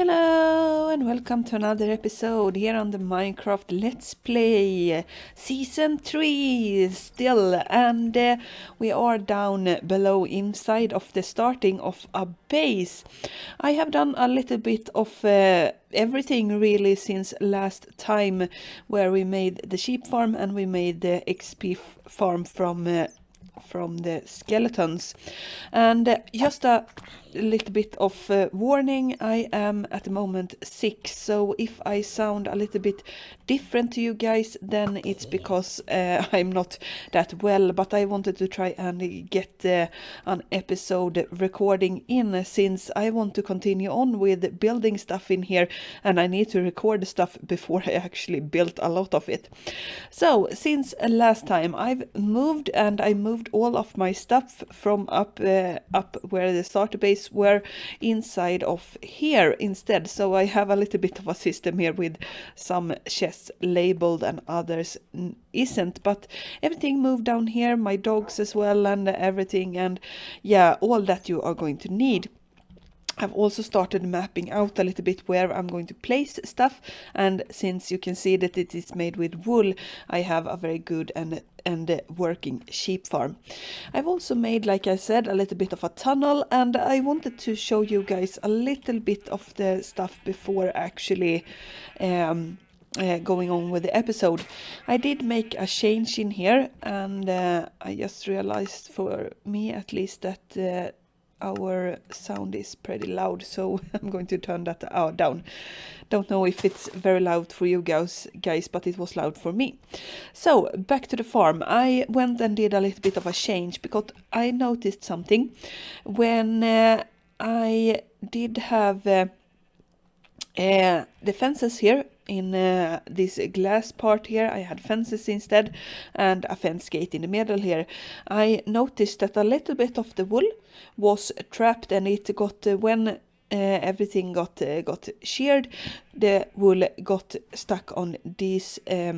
Hello and welcome to another episode here on the Minecraft Let's Play Season 3 still, and we are down below inside of the starting of a base. I have done a little bit of everything really since last time, where we made the sheep farm and we made the XP farm from the skeletons. And just a little bit of warning, I am at the moment sick, so if I sound a little bit different to you guys, then it's because I'm not that well, but I wanted to try and get an episode recording in, since I want to continue on with building stuff in here, and I need to record the stuff before I actually built a lot of it. So since last time I've moved, and I moved all of my stuff from up where the starter base were inside of here instead. So I have a little bit of a system here with some chests labeled and others isn't, but everything moved down here, my dogs as well and everything, and yeah, all that you are going to need. I've also started mapping out a little bit where I'm going to place stuff, and since you can see that it is made with wool, I have a very good and working sheep farm. I've also made, like I said, a little bit of a tunnel, and I wanted to show you guys a little bit of the stuff before actually going on with the episode. I did make a change in here, and I just realized, for me at least, that our sound is pretty loud, so I'm going to turn that down. Don't know if it's very loud for you guys, but it was loud for me. So back to the farm. I went and did a little bit of a change because I noticed something when I did have the fences here in this glass part here. I had fences instead, and a fence gate in the middle here. I noticed that a little bit of the wool was trapped, and it got when everything got sheared, the wool got stuck on these yeah,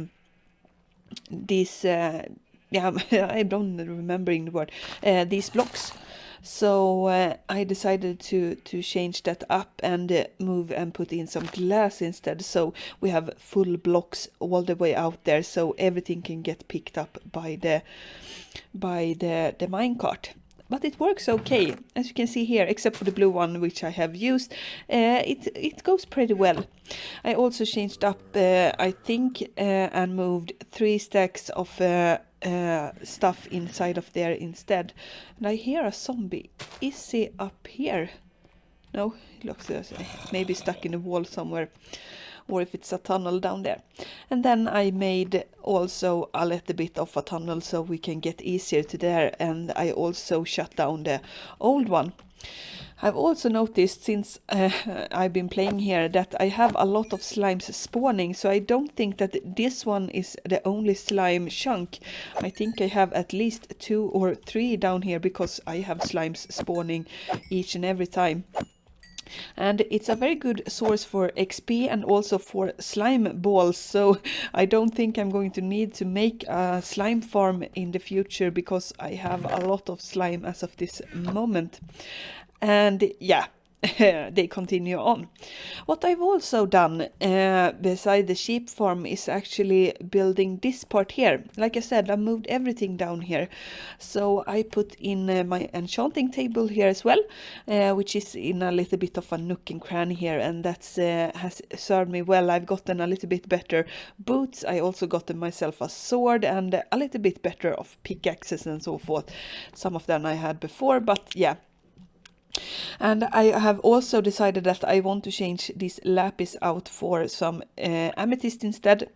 I don't remembering the word, these blocks. So I decided to change that up and move and put in some glass instead, so we have full blocks all the way out there, so everything can get picked up by the minecart. But it works okay, as you can see here, except for the blue one which I have used. It goes pretty well. I also changed up, I think, and moved 3 stacks of stuff inside of there instead. And I hear a zombie. Is he up here? No, it looks maybe stuck in a wall somewhere, or if it's a tunnel down there. And then I made also a little bit of a tunnel so we can get easier to there, and I also shut down the old one. I've also noticed, since I've been playing here, that I have a lot of slimes spawning, so I don't think that this one is the only slime chunk. I think I have at least 2 or 3 down here, because I have slimes spawning each and every time. And it's a very good source for XP and also for slime balls, so I don't think I'm going to need to make a slime farm in the future, because I have a lot of slime as of this moment. And yeah, they continue on. What I've also done beside the sheep farm is actually building this part here. Like I said, I moved everything down here, so I put in my enchanting table here as well, which is in a little bit of a nook and cranny here, and that's has served me well. I've gotten a little bit better boots. I also gotten myself a sword and a little bit better of pickaxes and so forth. Some of them I had before, but yeah. And I have also decided that I want to change this lapis out for some amethyst instead.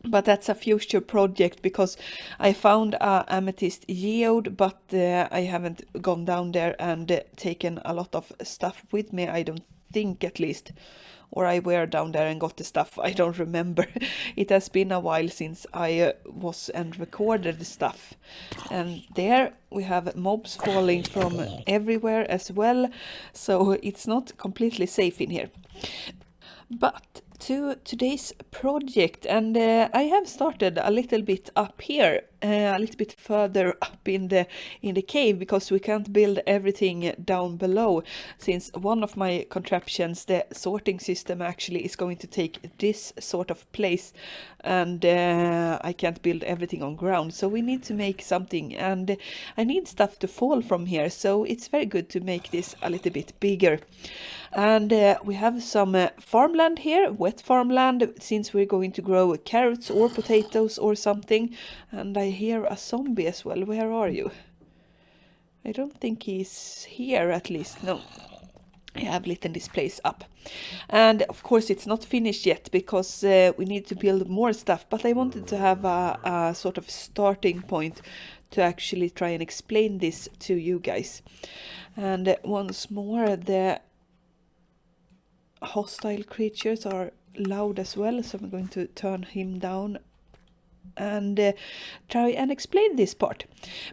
But that's a future project, because I found a amethyst geode, but I haven't gone down there and taken a lot of stuff with me, I don't think, at least. Or I were down there and got the stuff, I don't remember. It has been a while since I was and recorded the stuff. And there we have mobs falling from everywhere as well, so it's not completely safe in here. But to today's project, and I have started a little bit up here a little bit further up in the cave, because we can't build everything down below, since one of my contraptions, the sorting system, actually is going to take this sort of place, and I can't build everything on ground, so we need to make something, and I need stuff to fall from here, so it's very good to make this a little bit bigger. And we have some farmland here, wet farmland, since we're going to grow carrots or potatoes or something. And I hear a zombie as well. Where are you? I don't think he's here, at least. No. I have lit this place up. And of course it's not finished yet, because we need to build more stuff, but I wanted to have a sort of starting point to actually try and explain this to you guys. And once more, the hostile creatures are loud as well, so I'm going to turn him down and try and explain this part,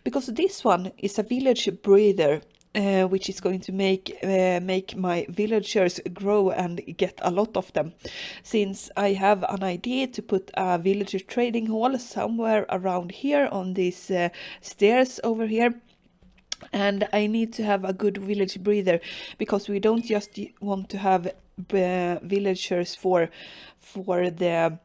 because this one is a village breeder, which is going to make my villagers grow and get a lot of them, since I have an idea to put a villager trading hall somewhere around here on these stairs over here. And I need to have a good village breeder, because we don't just want to have villagers for the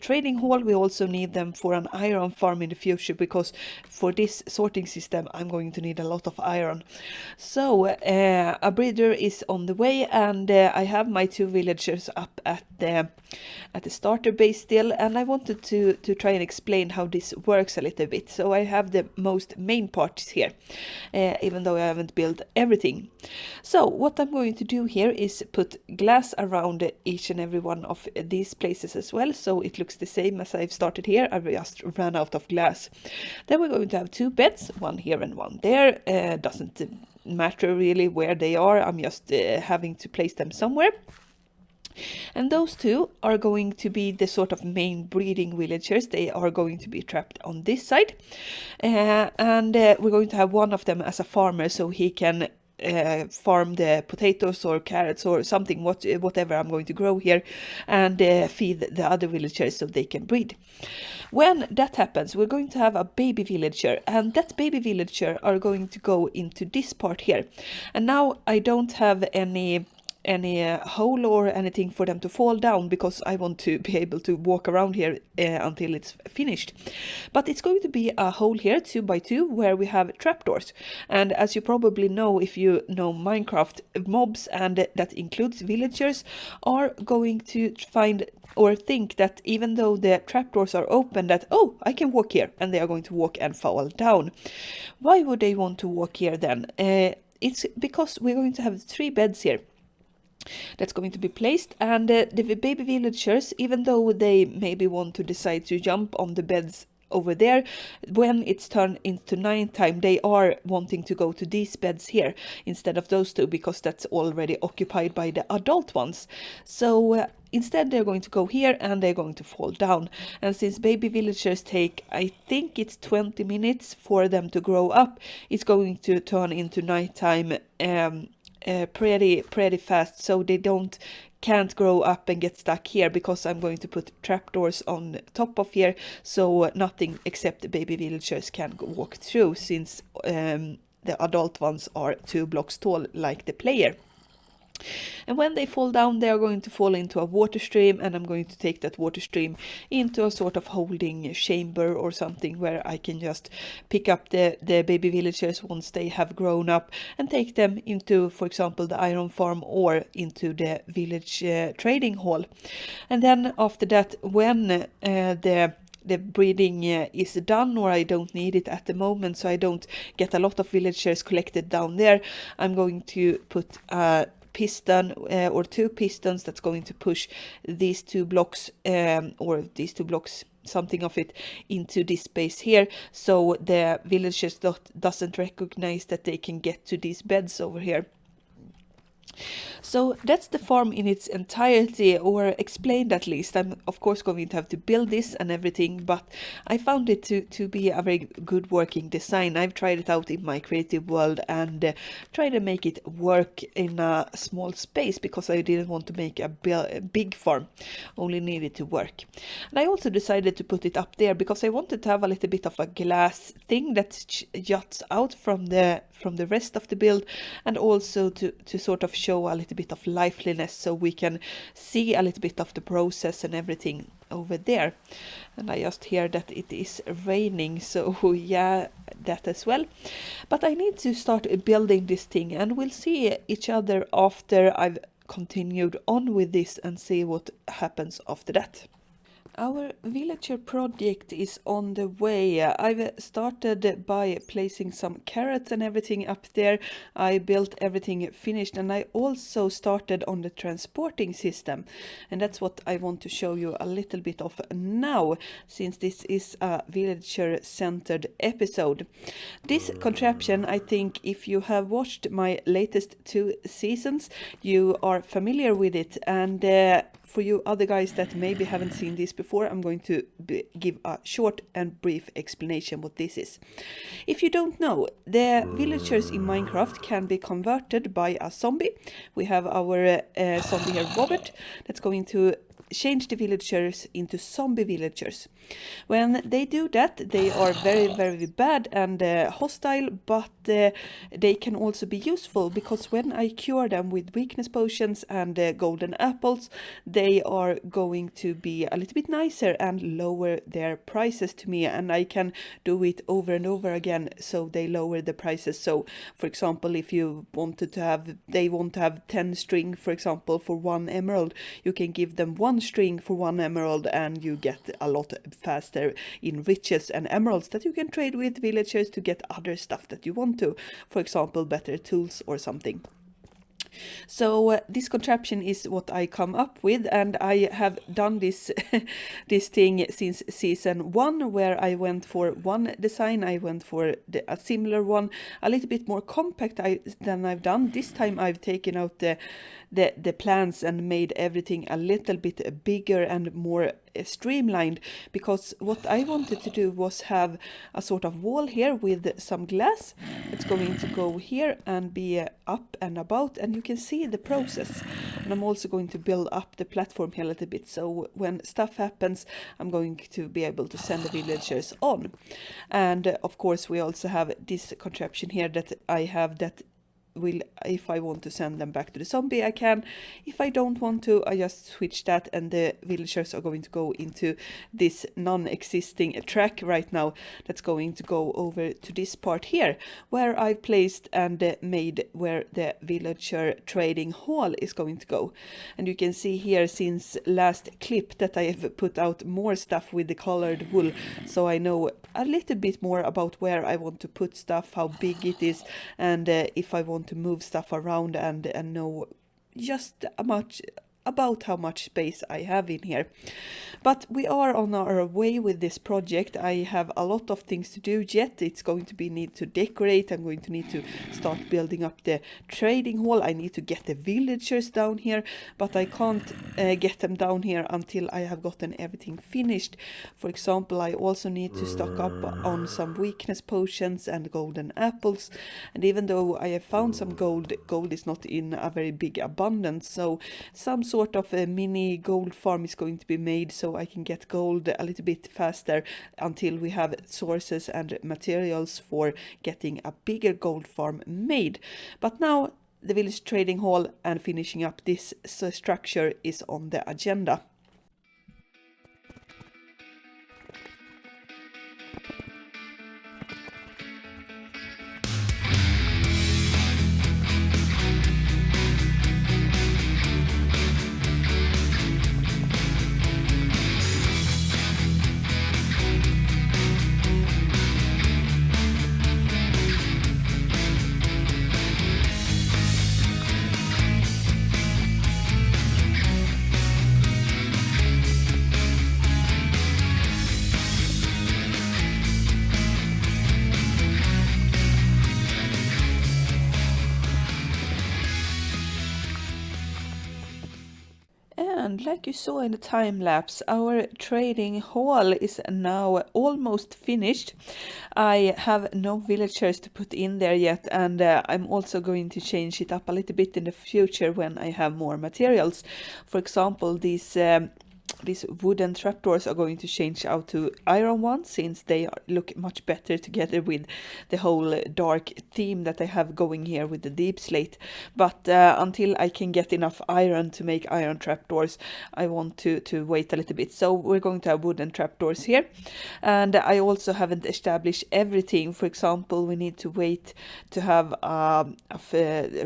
trading hall, we also need them for an iron farm in the future, because for this sorting system I'm going to need a lot of iron. So a breeder is on the way, and I have my 2 villagers up at the starter base still, and I wanted to try and explain how this works a little bit. So I have the most main parts here, even though I haven't built everything. So what I'm going to do here is put glass around each and every one of these places as well, so it looks the same as I've started here. I just ran out of glass. Then we're going to have 2 beds, one here and one there. Doesn't matter really where they are, I'm just having to place them somewhere. And those 2 are going to be the sort of main breeding villagers. They are going to be trapped on this side. And we're going to have one of them as a farmer, so he can farm the potatoes or carrots or something, whatever I'm going to grow here, and feed the other villagers so they can breed. When that happens, we're going to have a baby villager, and that baby villager are going to go into this part here. And now I don't have any hole or anything for them to fall down, because I want to be able to walk around here until it's finished. But it's going to be a hole here 2 by 2 where we have trapdoors. And as you probably know, if you know Minecraft, mobs, and that includes villagers, are going to find or think that even though the trapdoors are open, that, oh, I can walk here, and they are going to walk and fall down. Why would they want to walk here then? It's because we're going to have 3 beds here that's going to be placed, and the baby villagers, even though they maybe want to decide to jump on the beds over there, when it's turned into nighttime, they are wanting to go to these beds here instead of those 2, because that's already occupied by the adult ones. So instead they're going to go here, and they're going to fall down. And since baby villagers take, I think it's 20 minutes for them to grow up, it's going to turn into nighttime pretty fast, so they can't grow up and get stuck here, because I'm going to put trapdoors on top of here, so nothing except the baby villagers can walk through, since the adult ones are 2 blocks tall like the player. And when they fall down, they are going to fall into a water stream, and I'm going to take that water stream into a sort of holding chamber or something, where I can just pick up the baby villagers once they have grown up and take them into, for example, the iron farm or into the village trading hall. And then after that, when the breeding is done, or I don't need it at the moment, so I don't get a lot of villagers collected down there, I'm going to put a piston or 2 pistons that's going to push these 2 blocks or these 2 blocks, something of it, into this space here, so the villagers doesn't recognize that they can get to these beds over here. So that's the farm in its entirety, or explained at least. I'm of course going to have to build this and everything, but I found it to be a very good working design. I've tried it out in my creative world and tried to make it work in a small space because I didn't want to make a big farm, only needed to work. And I also decided to put it up there because I wanted to have a little bit of a glass thing that juts out from the rest of the build, and also to sort of show a little bit of liveliness so we can see a little bit of the process and everything over there. And I just hear that it is raining, so yeah, that as well. But I need to start building this thing, and we'll see each other after I've continued on with this and see what happens after that. Our villager project is on the way. I've started by placing some carrots and everything up there. I built everything finished, and I also started on the transporting system. And that's what I want to show you a little bit of now, since this is a villager-centered episode. This contraption, I think if you have watched my latest 2 seasons, you are familiar with it. And for you other guys that maybe haven't seen this before, I'm going to give a short and brief explanation what this is. If you don't know, the villagers in Minecraft can be converted by a zombie. We have our zombie here, Robert, that's going to change the villagers into zombie villagers. When they do that, they are very, very bad and hostile, but they can also be useful, because when I cure them with weakness potions and golden apples, they are going to be a little bit nicer and lower their prices to me, and I can do it over and over again, so they lower the prices. So for example, if you wanted to have, they want to have 10 string, for example, for 1 emerald, you can give them 1 string for 1 emerald, and you get a lot faster in riches and emeralds that you can trade with villagers to get other stuff that you want to, for example better tools or something. So this contraption is what I come up with, and I have done this this thing since season 1, where I went for one design. I went for a similar one, a little bit more compact than I've done. This time I've taken out the plans and made everything a little bit bigger and more streamlined, because what I wanted to do was have a sort of wall here with some glass. It's going to go here and be up and about, and you can see the process. And I'm also going to build up the platform here a little bit, so when stuff happens, I'm going to be able to send the villagers on. And of course we also have this contraption here that I have that will, if I want to send them back to the zombie, I can. If I don't want to, I just switch that, and the villagers are going to go into this non-existing track right now that's going to go over to this part here, where I've placed and made where the villager trading hall is going to go. And you can see here since last clip that I have put out more stuff with the colored wool, so I know a little bit more about where I want to put stuff, how big it is, and if I want to move stuff around, and know just about how much space I have in here. But we are on our way with this project. I have a lot of things to do yet. It's going to be need to decorate. I'm going to need to start building up the trading hall. I need to get the villagers down here, but I can't get them down here until I have gotten everything finished. For example, I also need to stock up on some weakness potions and golden apples. And even though I have found some gold is not in a very big abundance, so some sort of a mini gold farm is going to be made, so I can get gold a little bit faster until we have sources and materials for getting a bigger gold farm made. But now the village trading hall and finishing up this structure is on the agenda. like you saw in the time lapse, our trading hall is now almost finished. I have no villagers to put in there yet, and I'm also going to change it up a little bit in the future when I have more materials. For example, these wooden trapdoors are going to change out to iron ones, since they look much better together with the whole dark theme that I have going here with the deep slate. But until I can get enough iron to make iron trapdoors, I want to wait a little bit. So we're going to have wooden trapdoors here. And I also haven't established everything. For example, we need to wait to have a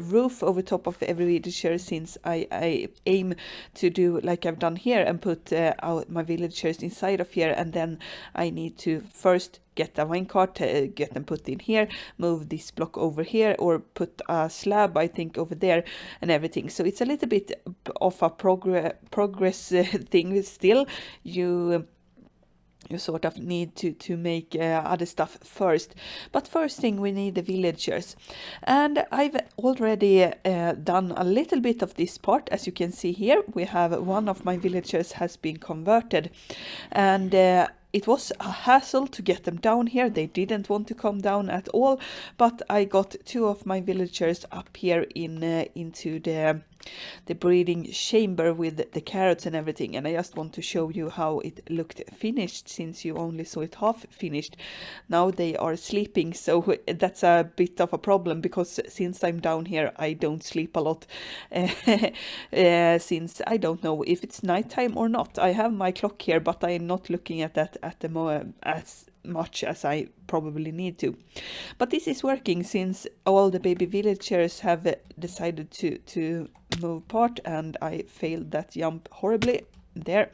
roof over top of every villager, since I aim to do like I've done here and put out my villagers inside of here, and then I need to first get a minecart, get them put in here, move this block over here, or put a slab, I think, over there, and everything. So it's a little bit of a progress thing still. You sort of need to make other stuff first. But first thing, we need the villagers. And I've already done a little bit of this part. As you can see here, we have one of my villagers has been converted. And it was a hassle to get them down here. They didn't want to come down at all. But I got two of my villagers up here into the breeding chamber with the carrots and everything, and I just want to show you how it looked finished, since you only saw it half finished. Now they are sleeping, so that's a bit of a problem, because since I'm down here I don't sleep a lot, since I don't know if it's nighttime or not. I have my clock here, but I'm not looking at that at the moment as much as I probably need to. But this is working, since all the baby villagers have decided to move part, and I failed that jump horribly there.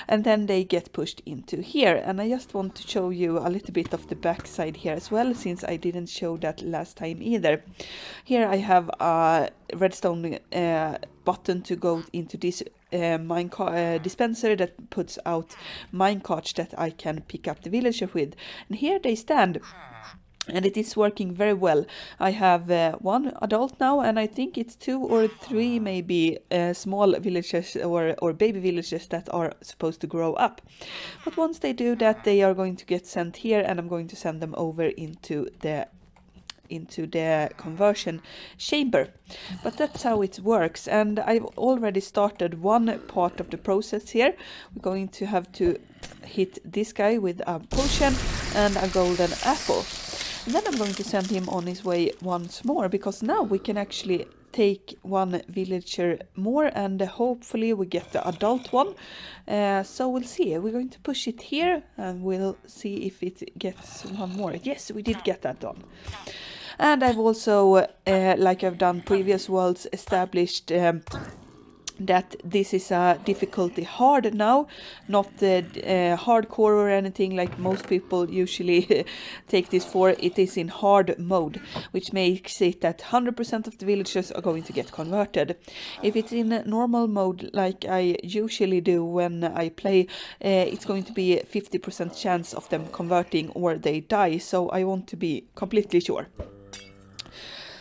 And then they get pushed into here, and I just want to show you a little bit of the backside here as well, since I didn't show that last time either. Here I have a redstone button to go into this dispenser that puts out minecarts that I can pick up the villager with, and here they stand. And it is working very well. I have one adult now, and I think it's 2 or 3 maybe small villagers or baby villagers that are supposed to grow up. But once they do that, they are going to get sent here, and I'm going to send them over into the conversion chamber. But that's how it works, and I've already started one part of the process here. We're going to have to hit this guy with a potion and a golden apple. And then I'm going to send him on his way once more, because now we can actually take one villager more, and hopefully we get the adult one. So we'll see. We're going to push it here, and we'll see if it gets one more. Yes, we did get that done. And I've also, like I've done previous worlds, established that this is a difficulty hard now, not hardcore or anything like most people usually take this for. It is in hard mode, which makes it that 100% of the villagers are going to get converted. If it's in normal mode, like I usually do when I play, it's going to be 50% chance of them converting or they die, so I want to be completely sure.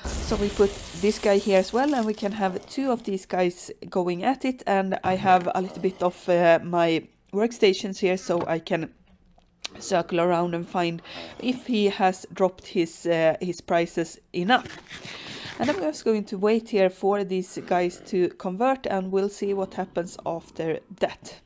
So we put this guy here as well, and we can have 2 of these guys going at it, and I have a little bit of my workstations here, so I can circle around and find if he has dropped his prices enough. And I'm just going to wait here for these guys to convert, and we'll see what happens after that.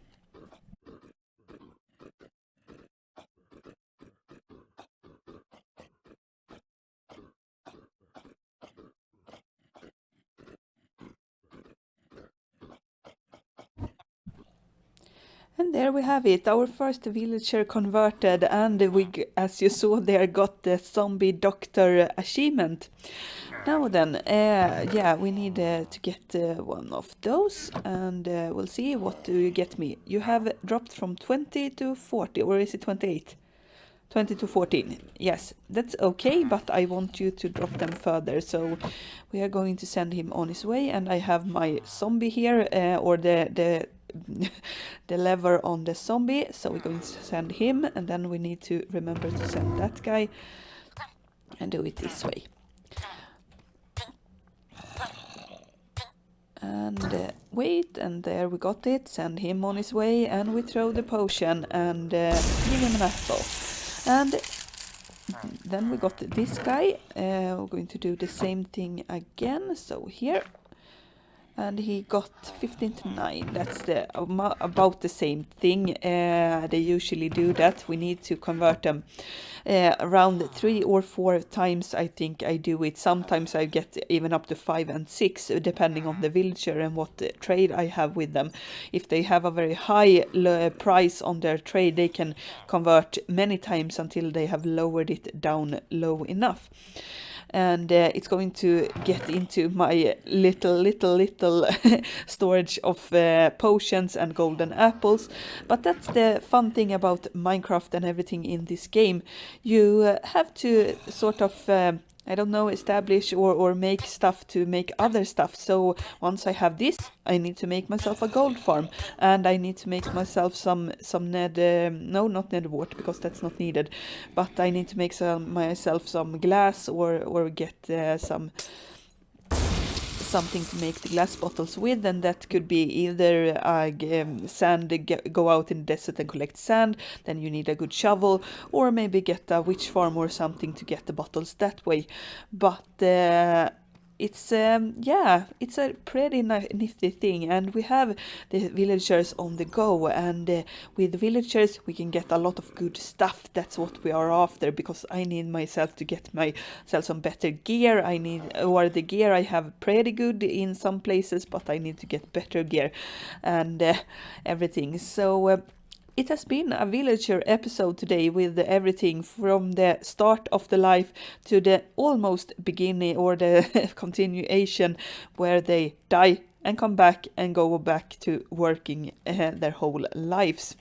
And there we have it, our first villager converted, and we, as you saw there, got the zombie doctor achievement. Now then, yeah, we need to get one of those, and we'll see. What do you get me? You have dropped from 20 to 40, or is it 28? 20 to 14. Yes, that's okay, but I want you to drop them further. So we are going to send him on his way, and I have my zombie here, or the lever on the zombie. So we're going to send him, and then we need to remember to send that guy and do it this way. And wait, and there we got it. Send him on his way, and we throw the potion and give him an apple. And then we got this guy. We're going to do the same thing again. So here. And he got 15 to 9. That's about the same thing. They usually do that. We need to convert them around 3 or 4 times. I think I do it. Sometimes I get even up to 5 and 6, depending on the villager and what trade I have with them. If they have a very high price on their trade, they can convert many times until they have lowered it down low enough. And it's going to get into my little storage of potions and golden apples. But that's the fun thing about Minecraft and everything in this game. You have to sort of I don't know, establish or make stuff to make other stuff. So once I have this, I need to make myself a gold farm, and I need to make myself some no, not nether wart, because that's not needed, but I need to make myself some glass or get something to make the glass bottles with, and that could be either sand, go out in the desert and collect sand, then you need a good shovel, or maybe get a witch farm or something to get the bottles that way. But it's it's a pretty nifty thing, and we have the villagers on the go, and with villagers we can get a lot of good stuff. That's what we are after, because I need myself to get myself some better gear. Or the gear I have pretty good in some places, but I need to get better gear and everything. So it has been a villager episode today, with everything from the start of the life to the almost beginning or the continuation, where they die and come back and go back to working their whole lives.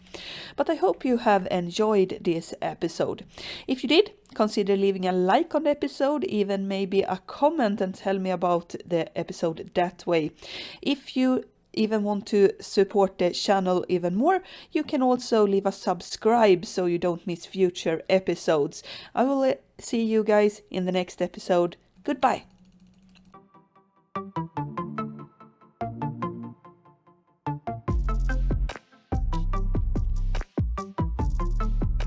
But I hope you have enjoyed this episode. If you did, consider leaving a like on the episode, even maybe a comment, and tell me about the episode that way. If you even want to support the channel even more, you can also leave a subscribe so you don't miss future episodes. I will see you guys in the next episode. Goodbye.